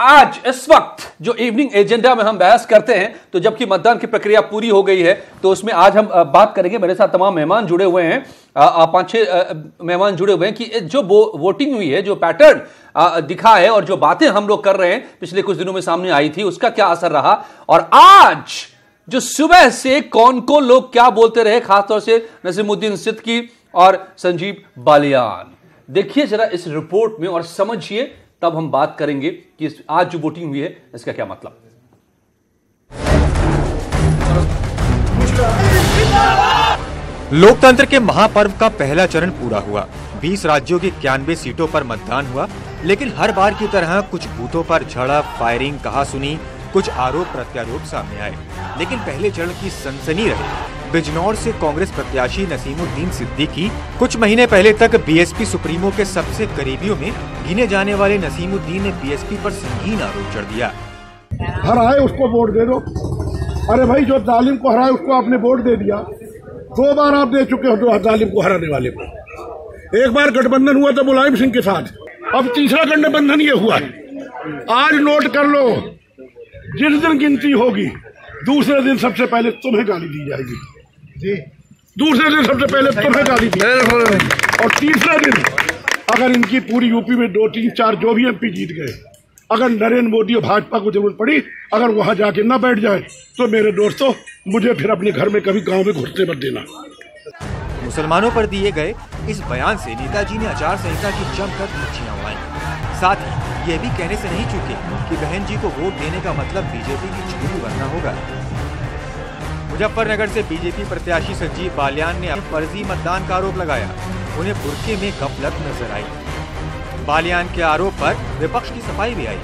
आज इस वक्त जो इवनिंग एजेंडा में हम बहस करते हैं, तो जबकि मतदान की प्रक्रिया पूरी हो गई है, तो उसमें आज हम बात करेंगे। मेरे साथ तमाम मेहमान जुड़े हुए हैं, 5-6 मेहमान जुड़े हुए हैं कि जो वोटिंग हुई है, जो पैटर्न दिखा है और जो बातें हम लोग कर रहे हैं पिछले कुछ दिनों में सामने आई थी, उसका क्या असर रहा, और आज जो सुबह से कौन कौन लोग क्या बोलते रहे, खासतौर से नसीमुद्दीन सिद्दीकी और संजीव बालियान। देखिए जरा इस रिपोर्ट में और समझिए, तब हम बात करेंगे कि आज जो वोटिंग हुई है इसका क्या मतलब। लोकतंत्र के महापर्व का पहला चरण पूरा हुआ। 20 राज्यों की 91 सीटों पर मतदान हुआ, लेकिन हर बार की तरह कुछ बूथों पर झड़प, फायरिंग, कहासुनी, कुछ आरोप प्रत्यारोप सामने आए। लेकिन पहले चरण की सनसनी रही। बिजनौर से कांग्रेस प्रत्याशी नसीमुद्दीन सिद्दीकी कुछ महीने पहले तक बीएसपी सुप्रीमो के सबसे करीबियों में गिने जाने वाले नसीमुद्दीन ने बीएसपी पर संगीन आरोप चढ़ दिया। हराए उसको वोट दे दो। अरे भाई, जो जालिम को हराए उसको आपने वोट दे दिया। 2 बार आप दे चुके हो तो जालिम को हराने वाले को। एक बार गठबंधन हुआ था मुलायम सिंह के साथ, अब तीसरा गठबंधन ये हुआ है। आज नोट कर लो, जिस दिन गिनती होगी दूसरे दिन सबसे पहले तुम्हें गाली दी जाएगी जी। दूसरे दिन सबसे पहले तुम्हें गाली दी, और तीसरा दिन अगर इनकी पूरी यूपी में 2, 3, 4 जो भी एमपी जीत गए, अगर नरेंद्र मोदी और भाजपा को जरूरत पड़ी, अगर वहां जाके न बैठ जाए, तो मेरे दोस्तों मुझे फिर अपने घर में कभी गांव में घुसने मत देना। मुसलमानों पर दिए गए इस बयान से नेताजी ने आचार संहिता की जमकर धज्जियां उड़ाई। साथ ही ये भी कहने से नहीं चूके कि बहन जी को वोट देने का मतलब बीजेपी की झूठी बनना होगा। मुजफ्फरनगर से बीजेपी प्रत्याशी संजीव बालियान ने फर्जी मतदान का आरोप लगाया। उन्हें बुर्के में गफलत नजर आई। बालियान के आरोप पर विपक्ष की सफाई भी आई।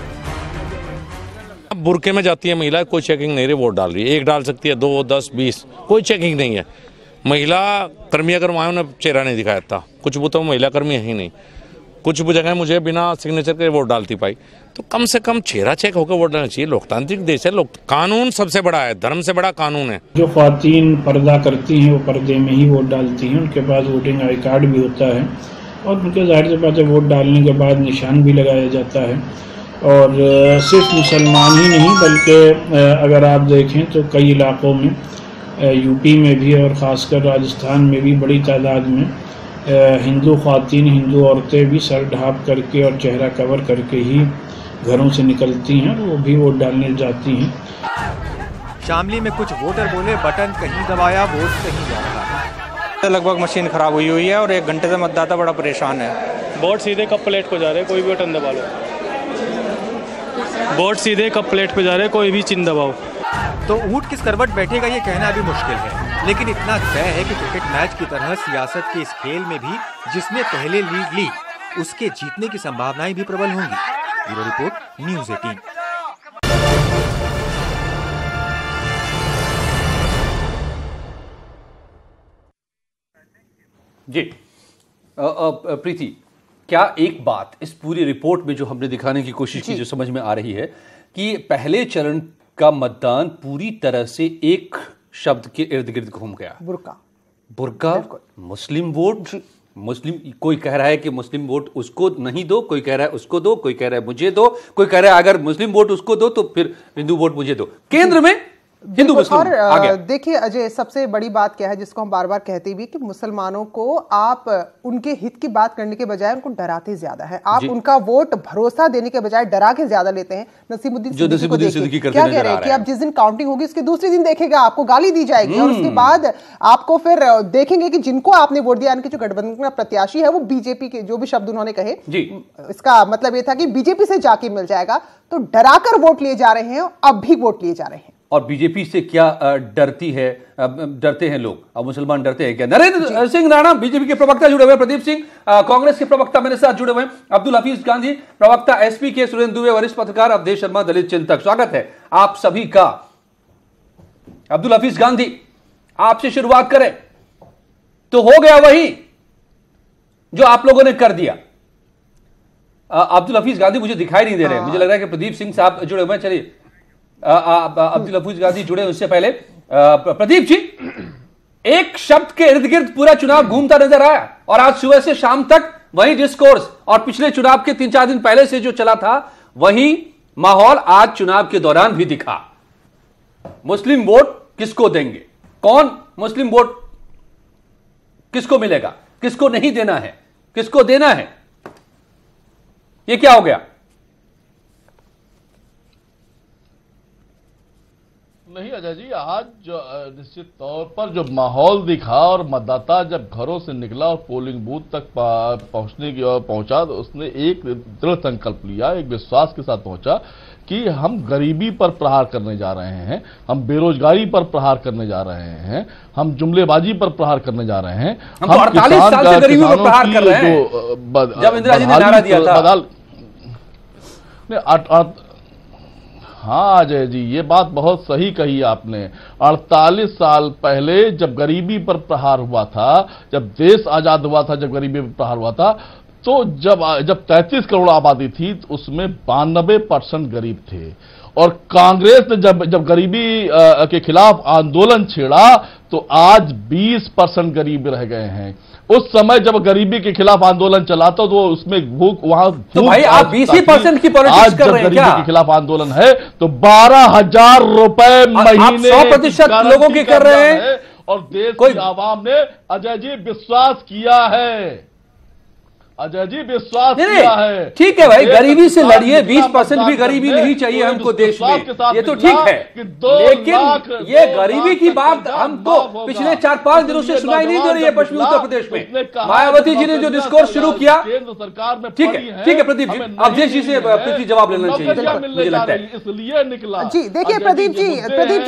बुर्के में जाती है महिला, कोई चेकिंग नहीं रही, वोट डाल रही है। 1 डाल सकती है, 2, 10, 20, कोई चेकिंग नहीं है। महिला कर्मी अगर वहाँ उन्हें चेहरा नहीं दिखाया था, कुछ बूथों में महिला कर्मी है ही नहीं, कुछ जगह मुझे बिना सिग्नेचर के वोट डालती पाई। तो कम से कम चेहरा चेक होकर वोट डालना चाहिए। लोकतांत्रिक देश है, कानून सबसे बड़ा है, धर्म से बड़ा कानून है। जो ख्वातीन पर्दा करती हैं वो पर्दे में ही वोट डालती हैं, उनके पास वोटिंग आई कार्ड भी होता है और उनके जाहिर सी बात है वोट डालने के बाद निशान भी लगाया जाता है। और सिर्फ मुसलमान ही नहीं बल्कि अगर आप देखें तो कई इलाकों में यूपी में भी और ख़ासकर राजस्थान में भी बड़ी तादाद में हिंदू ख्वातीन, हिंदू औरतें भी सर ढाँप करके और चेहरा कवर करके ही घरों से निकलती हैं, वो भी वोट डालने जाती हैं। शामली में कुछ वोटर बोले, बटन कहीं दबाया, वोट कहीं जा रहा। लगभग मशीन खराब हुई है और 1 घंटे से मतदाता बड़ा परेशान है। वोट सीधे कप प्लेट को जा रहे, कोई भी बटन दबा लो। वोट सीधे कप प्लेट पे जा रहे, कोई भी चिन्ह दबाओ। तो ऊँट किस करवट बैठेगा ये कहना अभी मुश्किल है, लेकिन इतना तय है कि क्रिकेट मैच की तरह सियासत के इस खेल में भी जिसने पहले लीड ली उसके जीतने की संभावनाएं भी प्रबल होंगी। Bureau report, news 18। जी प्रीति, क्या एक बात इस पूरी रिपोर्ट में जो हमने दिखाने की कोशिश की, जो समझ में आ रही है कि पहले चरण का मतदान पूरी तरह से एक शब्द के इर्द गिर्द घूम गया, बुर्का। मुस्लिम वोट, मुस्लिम, कोई कह रहा है कि मुस्लिम वोट उसको नहीं दो, कोई कह रहा है उसको दो, कोई कह रहा है मुझे दो, कोई कह रहा है अगर मुस्लिम वोट उसको दो तो फिर हिंदू वोट मुझे दो। केंद्र में हिंदू मुस्लिम। और देखिए अजय, सबसे बड़ी बात क्या है जिसको हम बार बार कहते भी कि मुसलमानों को आप उनके हित की बात करने के बजाय उनको डराते ज्यादा है। आप उनका वोट भरोसा देने के बजाय डरा के ज्यादा लेते हैं। नसीमुद्दीन सिद्दीकी क्या कह रहे हैं कि आप जिस दिन काउंटिंग होगी उसके दूसरे दिन देखेगा आपको गाली दी जाएगी और उसके बाद आपको फिर देखेंगे कि जिनको आपने वोट दिया, यानी कि जो गठबंधन का प्रत्याशी है वो बीजेपी के, जो भी शब्द उन्होंने कहे, इसका मतलब ये था कि बीजेपी से जाके मिल जाएगा। तो डराकर वोट लिए जा रहे हैं, अब भी वोट लिए जा रहे हैं। और बीजेपी से क्या डरते हैं लोग? अब मुसलमान डरते हैं क्या? नरेंद्र सिंह राणा बीजेपी के प्रवक्ता जुड़े हुए, प्रदीप सिंह कांग्रेस के प्रवक्ता मेरे साथ जुड़े हुए हैं, अब्दुल हफीज गांधी प्रवक्ता एसपी के, सुरेंद्र दुबे वरिष्ठ पत्रकार, अवधेश शर्मा दलित चिंतक। स्वागत है आप सभी का। अब्दुल हफीज गांधी, आपसे शुरुआत करें तो हो गया वही जो आप लोगों ने कर दिया। अब्दुल हफीज गांधी मुझे दिखाई नहीं दे रहे, मुझे लग रहा है कि प्रदीप सिंह साहब जुड़े हुए हैं। चलिए अब्दुल हफीज गांधी जुड़े, उससे पहले प्रदीप जी, एक शब्द के इर्द गिर्द पूरा चुनाव घूमता नजर आया और आज सुबह से शाम तक वही डिस्कोर्स, और पिछले चुनाव के 3-4 दिन पहले से जो चला था वही माहौल आज चुनाव के दौरान भी दिखा। मुस्लिम वोट किसको देंगे, कौन मुस्लिम वोट किसको मिलेगा, किसको नहीं देना है, किसको देना है, ये क्या हो गया? नहीं अजय जी, आज जो निश्चित तौर पर जो माहौल दिखा और मतदाता जब घरों से निकला और पोलिंग बूथ तक पहुंचने की ओर पहुंचा तो उसने एक दृढ़ संकल्प लिया, एक विश्वास के साथ पहुंचा कि हम गरीबी पर प्रहार करने जा रहे हैं, हम बेरोजगारी पर प्रहार करने जा रहे हैं, हम जुमलेबाजी पर प्रहार करने जा रहे हैं। हम 48 साल से गरीबी पर प्रहार कर रहे हैं। जब इंदिरा जी ने नारा दिया था। हाँ अजय जी, ये बात बहुत सही कही आपने। 48 साल पहले जब गरीबी पर प्रहार हुआ था, जब देश आजाद हुआ था, जब गरीबी पर प्रहार हुआ था, तो जब 33 करोड़ आबादी थी तो उसमें 92% गरीब थे। और कांग्रेस ने जब गरीबी के खिलाफ आंदोलन छेड़ा तो आज 20% गरीब रह गए हैं। उस समय जब गरीबी के खिलाफ आंदोलन चला था तो उसमें भूख वहां तो भाई आप 20% की पॉलिटिक्स कर रहे हैं क्या? गरीबी के खिलाफ आंदोलन है तो 12,000 रुपए महीने 100% लोगों की कर रहे हैं और देश की आवाम ने अजय जी विश्वास किया है। अजय जी विश्वास किया है। ठीक है भाई, गरीबी से लड़िए, 20% भी गरीबी नहीं चाहिए हमको देश में, ये तो ठीक है, लेकिन ये गरीबी की बात हमको पिछले 4-5 दिनों से सुनाई नहीं दे रही है पश्चिमी उत्तर प्रदेश में। मायावती जी ने जो डिस्कोर्स शुरू किया, केंद्र सरकार में ठीक है प्रदीप जी, अवधेश जी से प्रीति जवाब लेना चाहिए, मुझे लगता है इसलिए निकला। जी देखिए प्रदीप जी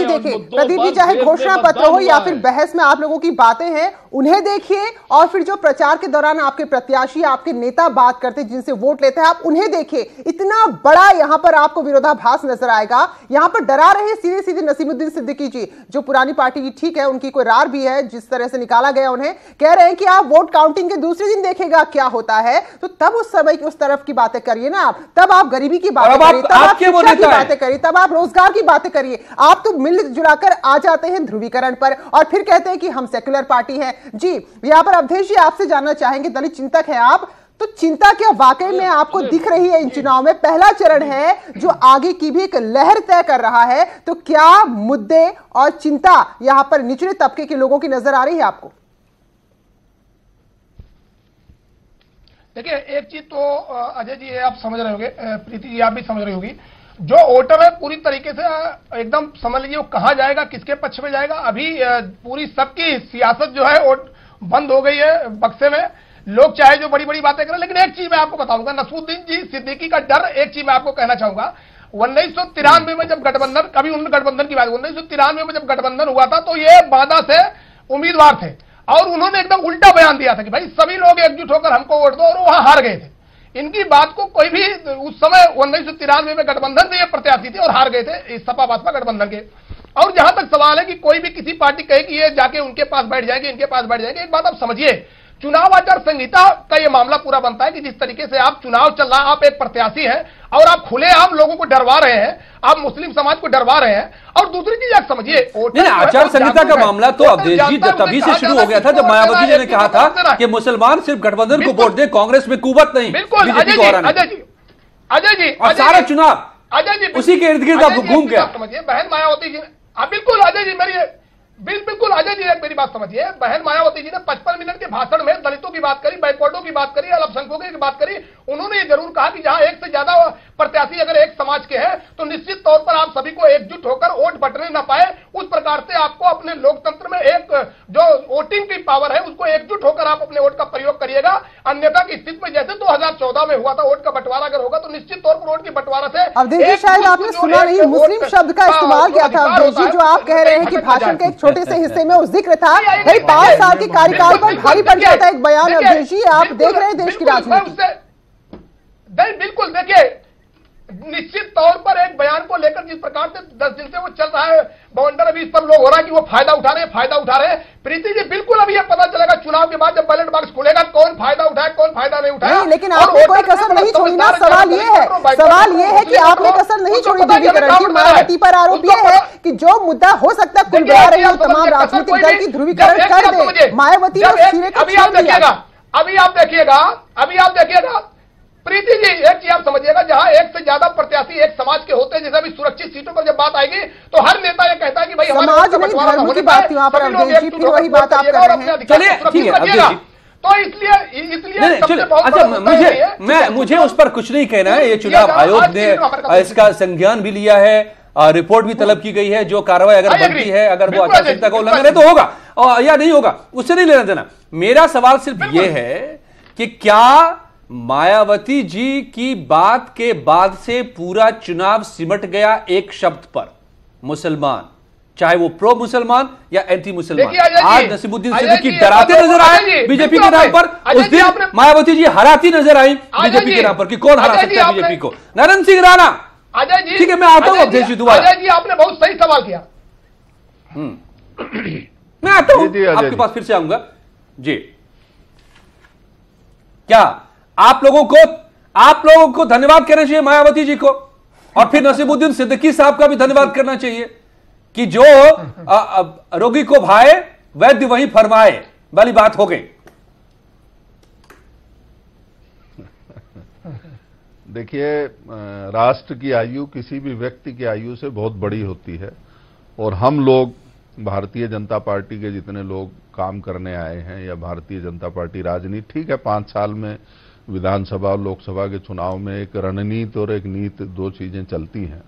देखिए प्रदीप जी, चाहे घोषणा पत्र हो या फिर बहस में आप लोगों की बातें हैं उन्हें देखिए, और फिर जो प्रचार के दौरान आपके प्रत्याशी आपके नेता बात करते जिनसे वोट लेते हैं आप उन्हें देखिए। इतना बड़ा यहां पर आपको विरोधाभास नजर आएगा। यहां पर डरा रहे सीधे सीधे नसीमुद्दीन सिद्दीकी जी, जो पुरानी पार्टी की, ठीक है उनकी कोई रार भी है जिस तरह से निकाला गया, उन्हें कह रहे हैं कि आप वोट काउंटिंग के दूसरे दिन देखेगा क्या होता है, तो तब उस समय की उस तरफ की बातें करिए ना आप, तब आप गरीबी की बातें करिए, तब आप शिक्षा की बातें करिए, तब आप रोजगार की बातें करिए। आप तो मिल जुलाकर आ जाते हैं ध्रुवीकरण पर और फिर कहते हैं कि हम सेक्युलर पार्टी हैं। जी यहां पर अवधेश जी आपसे जानना चाहेंगे, दलित चिंतक हैं आप, तो चिंता क्या वाकई में आपको दिख रही है इन चुनाव में? पहला चरण है जो आगे की भी एक लहर तय कर रहा है, तो क्या मुद्दे और चिंता यहां पर निचले तबके के लोगों की नजर आ रही है आपको? देखिए एक चीज तो अजय जी आप समझ रहे होंगे, प्रीति जी आप भी समझ रही होगी, जो वोटर है पूरी तरीके से एकदम समझ लीजिए वो कहां जाएगा, किसके पक्ष में जाएगा। अभी पूरी सबकी सियासत जो है वोट बंद हो गई है बक्से में, लोग चाहे जो बड़ी बड़ी बातें करें। लेकिन एक चीज मैं आपको बताऊंगा, नसीमुद्दीन जी सिद्दीकी का डर, एक चीज मैं आपको कहना चाहूंगा, 1993 में जब गठबंधन, कभी उन्होंने गठबंधन की बात, 1993 में जब गठबंधन हुआ था तो ये बाधा से उम्मीदवार थे और उन्होंने एकदम उल्टा बयान दिया था कि भाई सभी लोग एकजुट होकर हमको वोट दो, और वहां हार गए थे। इनकी बात को कोई भी उस समय 1993 में गठबंधन से ये प्रत्याशी थे और हार गए थे इस सपा बसपा गठबंधन के। और जहां तक सवाल है कि कोई भी किसी पार्टी कहे कि ये जाके उनके पास बैठ जाएंगे, इनके पास बैठ जाएंगे, एक बात आप समझिए, चुनाव आचार संहिता का ये मामला पूरा बनता है कि जिस तरीके से आप चुनाव चल रहा है, आप एक प्रत्याशी हैं और आप खुलेआम लोगों को डरवा रहे हैं, आप मुस्लिम समाज को डरवा रहे हैं। और दूसरी चीज आप समझिए, आचार संहिता का मामला तो अवधेश जी तभी से शुरू हो गया था जब मायावती जी ने कहा था कि मुसलमान सिर्फ गठबंधन को वोट दे, कांग्रेस में कुवत नहीं। बिल्कुल अजय जी और सारा चुनाव अजय जी उसी के इर्द गिर्द आप घूम गया। समझिए बहन मायावती जी ने, बिल्कुल अजय जी मेरी बिल्कुल अजय जी मेरी बात समझिए, बहन मायावती जी ने 55 मिनट के भाषण में दलितों की बात करी, बैकवर्डों की बात करी, अल्पसंख्यकों की बात करी। उन्होंने ये जरूर कहा कि जहां एक से ज्यादा प्रत्याशी अगर एक समाज के हैं तो निश्चित तौर पर आप सभी को एकजुट होकर वोट बटने न पाए, उस प्रकार से आपको अपने लोकतंत्र में एक जो वोटिंग की पावर है उसको एकजुट होकर आप अपने वोट का प्रयोग करिएगा। अन्यथा की स्थिति में जैसे 2014 में हुआ था वोट का बंटवारा अगर होगा तो निश्चित तौर पर वोट की बंटवारा से अवधेश जी शायद आपने सुना नहीं, मुस्लिम शब्द का इस्तेमाल किया था अवधेश जी, जो आप कह रहे हैं कि भाषण के एक छोटे से हिस्से में उस जिक्र था। भाई 5 साल के कार्यकाल पर भारी पड़ जाता है एक बयान। अवधेश जी आप देख रहे हैं देश की राजनीति। बिल्कुल देखिए, निश्चित तौर पर एक बयान को लेकर जिस प्रकार से 10 दिन से वो चल रहा है बवंडर, अभी इस पर लोग हो रहा है कि वो फायदा उठा रहे हैं। प्रीति जी बिल्कुल अभी ये पता चलेगा चुनाव के बाद जब बैलेट बॉक्स खुलेगा कौन फायदा उठाए कौन फायदा नहीं उठाया। लेकिन आपने कोई कसर नहीं छोड़ी ना। सवाल ये है कि आपने कसर नहीं छोड़ी ध्रुवीकरण की। मायावती पर आरोप ये है कि जो मुद्दा हो सकता है कुल मिला रही है तमाम राजनीतिक दल की ध्रुवीकरण कर दे। मायावती ने अभी आप देखिएगा प्रीति जी, एक चीज आप समझिएगा, जहां एक से ज्यादा प्रत्याशी एक समाज के होते हैं, जैसे अभी सुरक्षित सीटों पर जब बात आएगी तो हर नेता ये कहता है कि भाई समाज नहीं धर्म की बात थी वहां पर अवधेश जी, फिर वही बात आप कर रहे हैं। चलिए ठीक है अवधेश जी, तो इसलिए मुझे उस पर कुछ नहीं कहना है। ये चुनाव आयोग ने इसका संज्ञान भी लिया है, रिपोर्ट भी तलब की गई है। जो कार्रवाई अगर बनती है, अगर वो आचार संहिता का उल्लंघन है तो होगा और या नहीं होगा, उससे नहीं लेना देना। मेरा सवाल सिर्फ ये है कि क्या मायावती जी की बात के बाद से पूरा चुनाव सिमट गया एक शब्द पर, मुसलमान, चाहे वो प्रो मुसलमान या एंटी मुसलमान। आज नसीमुद्दीन सिद्दीकी डराते नजर आए बीजेपी के नाम पर, उस दिन मायावती जी हराती नजर आई बीजेपी के नाम पर कि कौन हरा सकता है बीजेपी को। नरेंद्र सिंह राणा, अजय जी, ठीक है, मैं आता हूं अवधेश जी दोबारा। अजय जी, आपने बहुत सही सवाल किया। मैं आता हूं आपके पास, फिर से आऊंगा जी। क्या आप लोगों को धन्यवाद कहना चाहिए मायावती जी को, और फिर नसीमुद्दीन सिद्दीकी साहब का भी धन्यवाद करना चाहिए कि जो रोगी को भाए वैद्य वहीं फरमाए वाली बात हो गई। देखिए, राष्ट्र की आयु किसी भी व्यक्ति की आयु से बहुत बड़ी होती है, और हम लोग भारतीय जनता पार्टी के जितने लोग काम करने आए हैं, या भारतीय जनता पार्टी राजनीति, ठीक है 5 साल में विधानसभा और लोकसभा के चुनाव में एक रणनीति और एक नीति, 2 चीजें चलती हैं,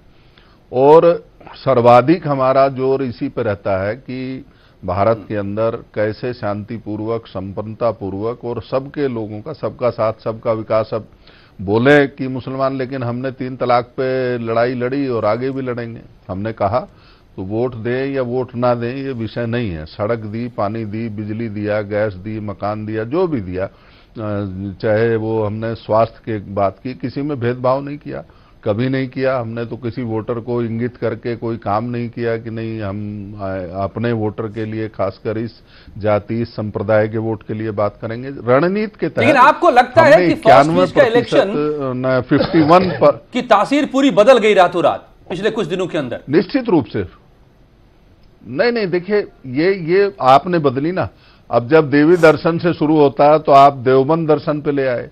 और सर्वाधिक हमारा जोर इसी पर रहता है कि भारत के अंदर कैसे शांतिपूर्वक, संपन्नतापूर्वक और सबके लोगों का, सबका साथ सबका विकास। अब बोले कि मुसलमान, लेकिन हमने 3 तलाक पे लड़ाई लड़ी और आगे भी लड़ेंगे। हमने कहा तो वोट दें या वोट ना दें ये विषय नहीं है। सड़क दी, पानी दी, बिजली दिया, गैस दी, मकान दिया, जो भी दिया, चाहे वो हमने स्वास्थ्य की बात की, किसी में भेदभाव नहीं किया, कभी नहीं किया। हमने तो किसी वोटर को इंगित करके कोई काम नहीं किया कि नहीं हम अपने वोटर के लिए, खासकर इस जाति, इस संप्रदाय के वोट के लिए बात करेंगे। रणनीति के तहत, लेकिन आपको लगता है कि 91% 51 पर की तासीर पूरी बदल गई रातों रात पिछले कुछ दिनों के अंदर? निश्चित रूप से नहीं। देखिए, ये आपने बदली ना। अब जब देवी दर्शन से शुरू होता है तो आप देवबंद दर्शन पे ले आए।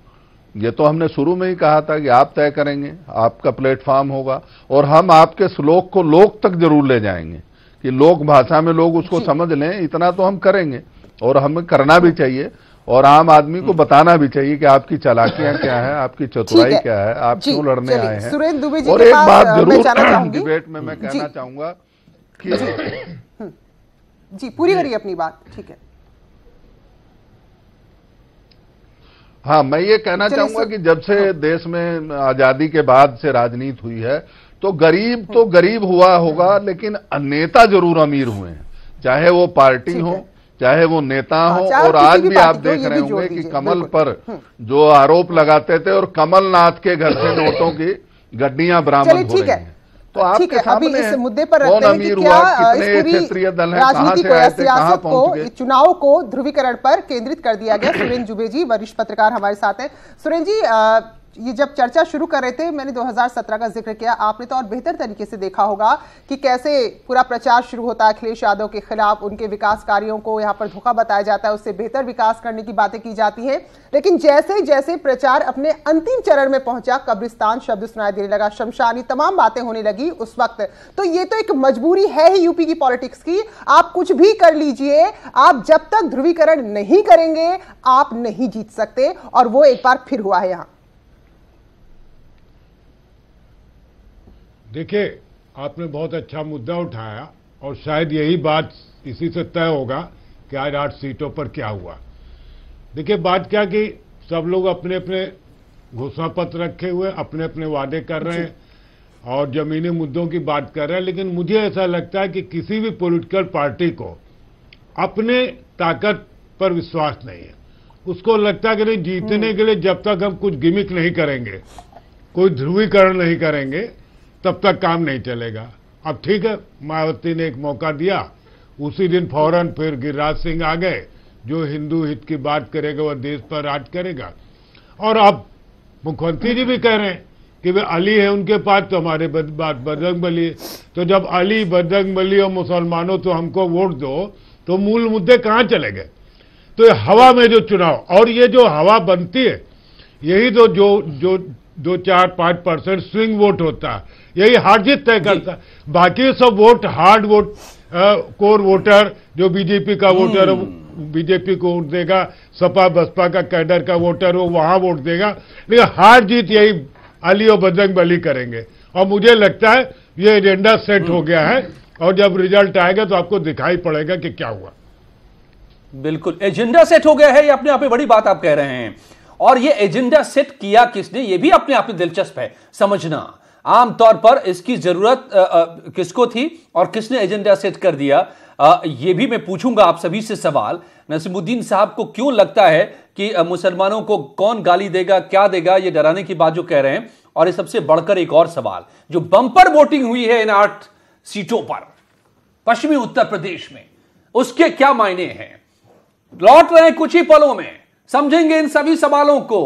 ये तो हमने शुरू में ही कहा था कि आप तय करेंगे, आपका प्लेटफॉर्म होगा, और हम आपके श्लोक को लोक तक जरूर ले जाएंगे कि लोक भाषा में लोग उसको समझ लें। इतना तो हम करेंगे, और हमें करना भी चाहिए, और आम आदमी को बताना भी चाहिए कि आपकी चालाकियां क्या है, आपकी चतुराई क्या है, आप क्यों लड़ने आए हैं। सुरेंद्र दुबे जी और एक बात जरूर डिबेट में मैं कहना चाहूंगा कि जी पूरी करिए अपनी बात। ठीक है, हाँ, मैं ये कहना चाहूंगा कि जब से देश में आजादी के बाद से राजनीति हुई है तो गरीब हुआ होगा, लेकिन नेता जरूर अमीर हुए हैं, चाहे वो पार्टी हो, चाहे वो नेता हो। और आज भी आप देख रहे होंगे कि कमल पर जो आरोप लगाते थे, और कमलनाथ के घर से नोटों की गड्डियां बरामद हो रही हैं। तो ठीक है, अभी इस मुद्दे पर रखते हैं कि क्या इस पूरी राजनीति को या सियासत को, चुनाव को ध्रुवीकरण पर केंद्रित कर दिया गया। सुरेंद्र दुबे जी वरिष्ठ पत्रकार हमारे साथ हैं। सुरेंद्र जी, ये जब चर्चा शुरू कर रहे थे, मैंने 2017 का जिक्र किया, आपने तो और बेहतर तरीके से देखा होगा कि कैसे पूरा प्रचार शुरू होता है अखिलेश यादव के खिलाफ, उनके विकास कार्यों को यहाँ पर धोखा बताया जाता है, उससे बेहतर विकास करने की बातें की जाती हैं। लेकिन जैसे जैसे प्रचार अपने अंतिम चरण में पहुंचा, कब्रिस्तान शब्द सुनाई देने लगा, शमशानी तमाम बातें होने लगी उस वक्त। तो ये तो एक मजबूरी है ही यूपी की पॉलिटिक्स की। आप कुछ भी कर लीजिए, आप जब तक ध्रुवीकरण नहीं करेंगे आप नहीं जीत सकते, और वो एक बार फिर हुआ है यहाँ। देखिए, आपने बहुत अच्छा मुद्दा उठाया, और शायद यही बात इसी से तय होगा कि आज 8 सीटों पर क्या हुआ। देखिए, बात क्या कि सब लोग अपने अपने घोषणा पत्र रखे हुए, अपने अपने वादे कर रहे हैं और जमीनी मुद्दों की बात कर रहे हैं। लेकिन मुझे ऐसा लगता है कि किसी भी पॉलिटिकल पार्टी को अपने ताकत पर विश्वास नहीं है। उसको लगता है कि नहीं, जीतने के लिए जब तक हम कुछ गिमिक नहीं करेंगे, कोई ध्रुवीकरण नहीं करेंगे, तब तक काम नहीं चलेगा। अब ठीक है, मायावती ने एक मौका दिया, उसी दिन फौरन फिर गिरिराज सिंह आ गए, जो हिंदू हित की बात करेगा वह देश पर राज करेगा। और अब मुख्यमंत्री जी भी कह रहे हैं कि वे अली है उनके पास, तो हमारे बात बजरंग बली है। तो जब अली, बजरंग बली और मुसलमानों तो हमको वोट दो, तो मूल मुद्दे कहां चले गए? तो हवा में जो चुनाव, और ये जो हवा बनती है, यही तो जो 2-4-5% स्विंग वोट होता है, यही हार जीत तय करता है। बाकी सब vote hard vote, core voter जो बीजेपी का वोटर बीजेपी को वोट देगा, सपा बसपा का कैडर का वोटर हो वहां वोट देगा, लेकिन हार जीत यही अली और बजरंग बली करेंगे। और मुझे लगता है ये एजेंडा सेट हो गया है और जब रिजल्ट आएगा तो आपको दिखाई पड़ेगा कि क्या हुआ। बिल्कुल एजेंडा सेट हो गया है, ये अपने आप में बड़ी बात आप कह रहे हैं। और ये एजेंडा सेट किया किसने, ये भी अपने आप में दिलचस्प है समझना। आमतौर पर इसकी जरूरत किसको थी और किसने एजेंडा सेट कर दिया, ये भी मैं पूछूंगा आप सभी से सवाल। नसीमुद्दीन साहब को क्यों लगता है कि मुसलमानों को कौन गाली देगा, क्या देगा, ये डराने की बात जो कह रहे हैं। और ये सबसे बढ़कर एक और सवाल, जो बंपर वोटिंग हुई है इन 8 सीटों पर पश्चिमी उत्तर प्रदेश में, उसके क्या मायने हैं। लौट रहे हैं कुछ ही पलों में, समझेंगे इन सभी सवालों को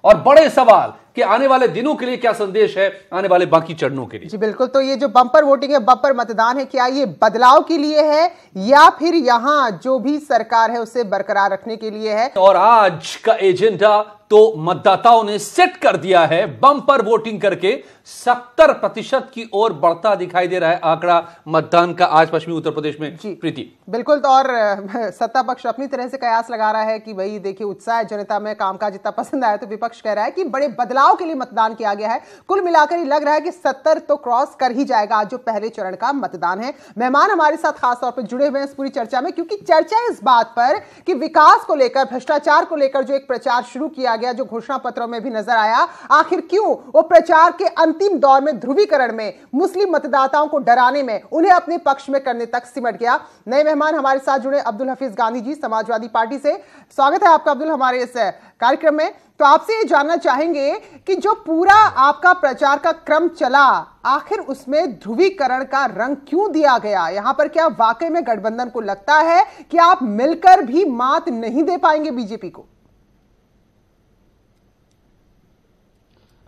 और बड़े सवाल कि आने वाले दिनों के लिए क्या संदेश है, आने वाले बाकी चरणों के लिए। जी बिल्कुल, तो ये जो बम्पर वोटिंग है, बम्पर मतदान है, क्या ये बदलाव के लिए है या फिर यहां जो भी सरकार है उसे बरकरार रखने के लिए है। और आज का एजेंडा तो मतदाताओं ने सेट कर दिया है, बम्पर वोटिंग करके 70% की ओर बढ़ता दिखाई दे रहा है आंकड़ा मतदान का आज पश्चिमी उत्तर प्रदेश में। प्रीति बिल्कुल, तो और सत्ता पक्ष अपनी तरह से कयास लगा रहा है कि भाई देखिए उत्साह जनता में, कामकाज इतना पसंद आया, तो विपक्ष कह रहा है कि बड़े बदलाव के लिए मतदान किया गया है। कुल मिलाकर ही लग रहा है कि 70 तो क्रॉस कर ही जाएगा आज जो पहले चरण का मतदान है। मेहमान हमारे साथ खासतौर पर जुड़े हुए हैं इस पूरी चर्चा में, क्योंकि चर्चा इस बात पर कि विकास को लेकर, भ्रष्टाचार को लेकर जो एक प्रचार शुरू किया गया, जो घोषणा पत्रों में भी नजर आया, आखिर क्यों वो प्रचार के अंतिम दौर में, ध्रुवीकरण में, मुस्लिम मतदाताओं को डराने में, उन्हें अपने पक्ष में करने तक सिमट गया। नए मेहमान हमारे साथ जुड़े अब्दुल हफीज गांधी जी, समाजवादी पार्टी से। स्वागत है आपका अब्दुल हमारे इस कार्यक्रम में। तो आपसे ये जानना चाहेंगे कि जो पूरा आपका प्रचार का क्रम चला, आखिर उसमें ध्रुवीकरण का रंग क्यों दिया गया? यहां पर क्या वाकई में गठबंधन को लगता है कि आप मिलकर भी मात नहीं दे पाएंगे बीजेपी को?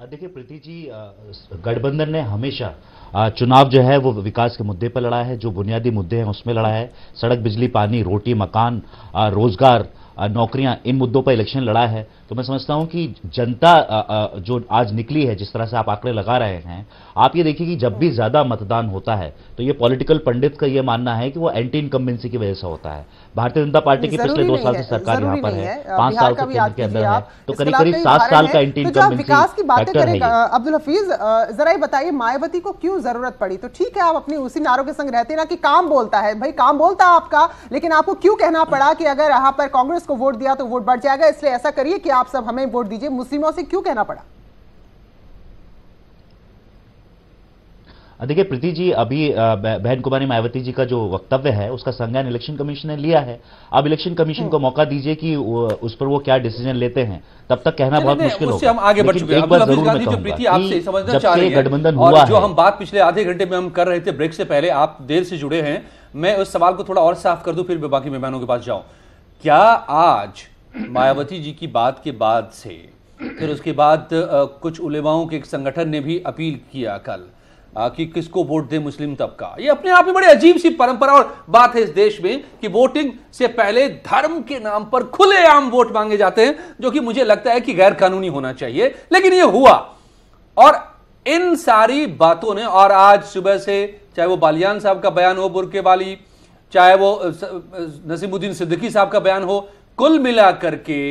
देखिए प्रीति जी, गठबंधन ने हमेशा चुनाव जो है वो विकास के मुद्दे पर लड़ा है, जो बुनियादी मुद्दे हैं उसमें लड़ा है। सड़क, बिजली, पानी, रोटी, मकान, रोजगार, नौकरियां, इन मुद्दों पर इलेक्शन लड़ा है। तो मैं समझता हूं कि जनता जो आज निकली है, जिस तरह से आप आंकड़े लगा रहे हैं, आप ये देखिए कि जब भी ज्यादा मतदान होता है तो ये पॉलिटिकल पंडित का ये मानना है कि वो एंटी इनकम्बेंसी की वजह से होता है। भारतीय जनता पार्टी की पिछले 2 साल से सरकार यहाँ पर है, 5 साल से केंद्र के अंदर है, तो करीब करीब 7 साल का एंटी इनकम्बेंसी विकास की बातें करें अब्दुल हफीज, जरा ये बताइए मायावती को क्यों जरूरत पड़ी? तो ठीक है आप अपनी उसी नारों के संग रहते ना कि काम बोलता है, भाई काम बोलता है आपका, लेकिन आपको क्यों कहना पड़ा कि अगर यहाँ पर कांग्रेस को वोट दिया तो वोट बढ़ जाएगा, इसलिए ऐसा करिए कि आप सब हमें वोट दीजिए? मुस्लिमों से क्यों कहना पड़ा? देखिए प्रीति जी, अभी बहन कुमारी मायावती जी का जो वक्तव्य है उसका संज्ञान इलेक्शन कमीशन ने लिया है। अब इलेक्शन कमीशन को मौका दीजिए कि उस पर वो क्या डिसीजन लेते हैं, तब तक कहना बहुत मुश्किल होगा। हम आगे बढ़ चुके हैं। प्रीति आपसे समझना चाह रही है, गठबंधन हुआ है, जो हम बात पिछले आधे घंटे में हम कर रहे थे ब्रेक से पहले, आप देर से जुड़े हैं, मैं उस सवाल को थोड़ा और साफ कर दूं फिर बाकी मेहमानों के पास जाऊं। क्या आज मायावती जी की बात के बाद से फिर उसके बाद कुछ उलेमाओं के एक संगठन ने भी अपील किया कल कि किसको वोट दे मुस्लिम तबका? ये अपने आप में बड़ी अजीब सी परंपरा और बात है इस देश में कि वोटिंग से पहले धर्म के नाम पर खुलेआम वोट मांगे जाते हैं, जो कि मुझे लगता है कि गैर कानूनी होना चाहिए, लेकिन ये हुआ। और इन सारी बातों ने, और आज सुबह से चाहे वो बालियान साहब का बयान हो बुर्के वाली, चाहे वो नसीमुद्दीन सिद्दीकी साहब का बयान हो, कुल मिलाकर के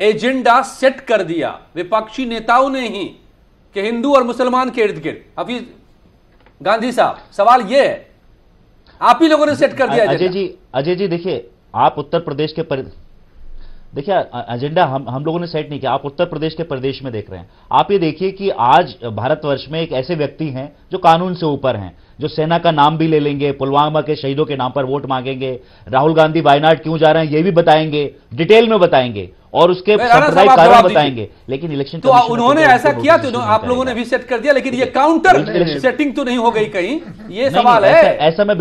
एजेंडा सेट कर दिया विपक्षी नेताओं ने ही कि हिंदू और मुसलमान के इर्द गिर्द। हफीज गांधी साहब, सवाल यह है, आप ही लोगों ने सेट कर दिया अजय जी देखिए, आप उत्तर प्रदेश के देखिए एजेंडा हम लोगों ने सेट नहीं किया, आप उत्तर प्रदेश के प्रदेश में देख रहे हैं। आप ये देखिए कि आज भारतवर्ष में एक ऐसे व्यक्ति हैं जो कानून से ऊपर हैं, जो सेना का नाम भी ले लेंगे, पुलवामा के शहीदों के नाम पर वोट मांगेंगे, राहुल गांधी वायनाड क्यों जा रहे हैं ये भी बताएंगे, डिटेल में बताएंगे और उसके सांप्रदायिक कारण बताएंगे। लेकिन इलेक्शन तो उन्होंने ऐसा किया तो आप लोगों ने भी सेट कर दिया, लेकिन ये काउंटर सेटिंग तो नहीं हो गई कहीं? ये सवाल है। ऐसा मैं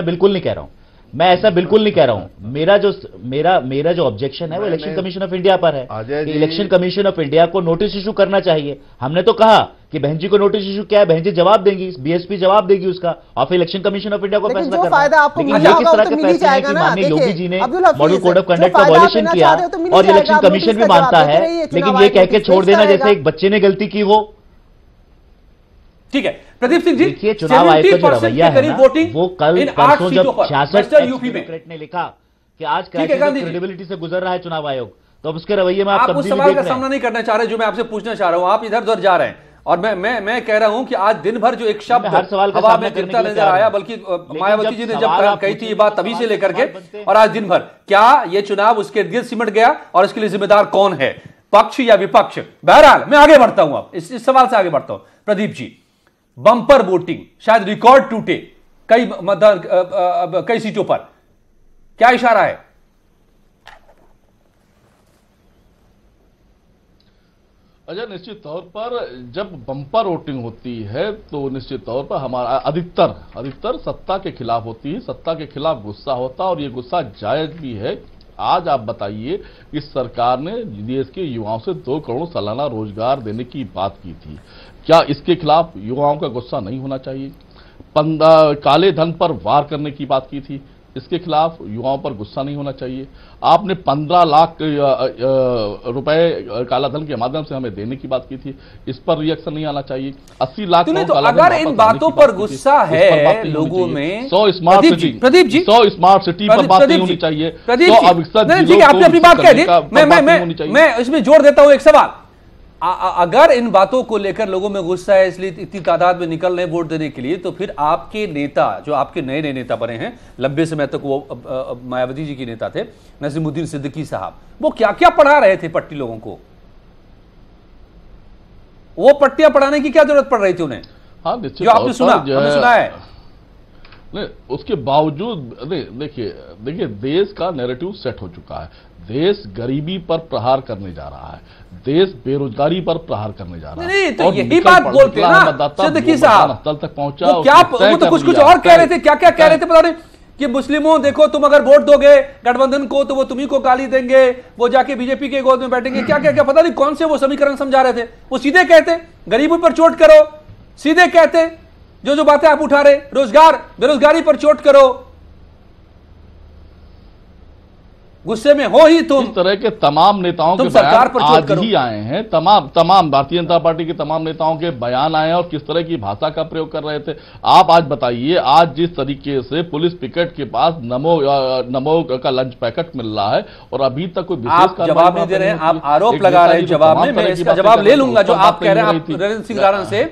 बिल्कुल नहीं कह रहा हूं। मैं ऐसा बिल्कुल नहीं कह रहा हूं। मेरा जो ऑब्जेक्शन है वो इलेक्शन कमीशन ऑफ इंडिया पर है कि इलेक्शन कमीशन ऑफ इंडिया को नोटिस इशू करना चाहिए। हमने तो कहा कि बहन जी को नोटिस इशू क्या है, बहन जी जवाब देंगी, बीएसपी जवाब देगी उसका, और फिर इलेक्शन कमीशन ऑफ इंडिया को फैसला करना है। लेकिन ये किस तरह के फैसले हैं कि माननीय योगी जी ने मॉडल कोड ऑफ कंडक्ट का वॉयलेशन किया और इलेक्शन कमीशन भी मानता है, लेकिन ये कह के छोड़ देना जैसे एक बच्चे ने गलती की हो। ठीक है प्रदीप सिंह जी, देखिए चुनाव आयोग का जो रवैया है ना, वो कल परसों जब 66 यूपी में ने लिखा कि आज क्रेडिबिलिटी से गुजर रहा है चुनाव आयोग, तो अब उसके रवैये में आप उस सवाल का सामना नहीं करना चाह रहे जो मैं आपसे पूछना चाह रहा हूं। आप इधर उधर जा रहे हैं और मैं कह रहा हूं कि आज दिन भर जो एक शब्द हर सवाल का हवा में गिरता नजर आया, बल्कि मायावती जी ने जब कही थी ये बात तभी से लेकर के और आज दिन भर, क्या ये चुनाव उसके इर्द गिर्द सिमट गया और इसके लिए जिम्मेदार कौन है, पक्ष या विपक्ष? बहरहाल मैं आगे बढ़ता हूं, अब इस सवाल से आगे बढ़ता हूं। प्रदीप जी, बम्पर वोटिंग, शायद रिकॉर्ड टूटे कई मतदान कई सीटों पर, क्या इशारा है? अजय, निश्चित तौर पर जब बम्पर वोटिंग होती है तो निश्चित तौर पर हमारा अधिकतर सत्ता के खिलाफ होती है, सत्ता के खिलाफ गुस्सा होता है और ये गुस्सा जायज भी है। आज आप बताइए, इस सरकार ने देश के युवाओं से 2 करोड़ सालाना रोजगार देने की बात की थी, क्या इसके खिलाफ युवाओं का गुस्सा नहीं होना चाहिए? काले धन पर वार करने की बात की थी, इसके खिलाफ युवाओं पर गुस्सा नहीं होना चाहिए? आपने 15 लाख रुपए काला धन के माध्यम से हमें देने की बात की थी, इस पर रिएक्शन नहीं आना चाहिए? 80 लाख तो अगर इन बातों पर गुस्सा है लोगों में, 100 smart city, Pradeep ji 100 smart city पर बात नहीं होनी चाहिए। प्रदीप जी आपने अपनी बात कह दी, मैं इसमें जोड़ देता हूं एक सवाल। अगर इन बातों को लेकर लोगों में गुस्सा है, इसलिए इतनी तादाद में निकल रहे हैं वोट देने के लिए, तो फिर आपके नेता, जो आपके नए नए नेता बने हैं, लंबे समय तक वो मायावती जी के नेता थे, नसीमुद्दीन सिद्दीकी साहब, वो क्या क्या पढ़ा रहे थे पट्टी लोगों को? वो पट्टियां पढ़ाने की क्या जरूरत पड़ रही थी उन्हें? हाँ, जो आपने सुना है। नहीं, उसके बावजूद देखिए देश का नैरेटिव सेट हो चुका है। देश गरीबी पर प्रहार करने जा रहा है, देश बेरोजगारी पर प्रहार करने जा रहा है। नहीं, तो यही बात बोलते हैं ना सिद्दीकी साहब, स्थल तक पहुंचा, वो क्या वो तो कुछ और कह रहे थे, क्या क्या कह रहे थे पता नहीं, कि मुस्लिमों देखो तुम अगर वोट दोगे गठबंधन को तो वो तुम्ही को गाली देंगे, वो जाके बीजेपी के गोद में बैठेंगे, क्या क्या क्या पता नहीं कौन से वो समीकरण समझा रहे थे। वो सीधे कहते गरीबी पर चोट करो, सीधे कहते जो बातें आप उठा रहे, रोजगार बेरोजगारी पर चोट करो, गुस्से में हो ही तुम। इस तरह के तमाम नेताओं के सरकार पर आज ही आए हैं, तमाम भारतीय जनता पार्टी के तमाम नेताओं के बयान आए हैं और किस तरह की भाषा का प्रयोग कर रहे थे। आप आज बताइए, आज जिस तरीके से पुलिस पिकेट के पास नमो का लंच पैकेट मिल रहा है और अभी तक कोई विशेष जवाब नहीं दे रहे हैं, आप आरोप लगा रहे हैं जवाब में, मैं इसका जवाब ले लूंगा जो आप कह रहे हैं, आप नरेंद्र सिंह राणा से,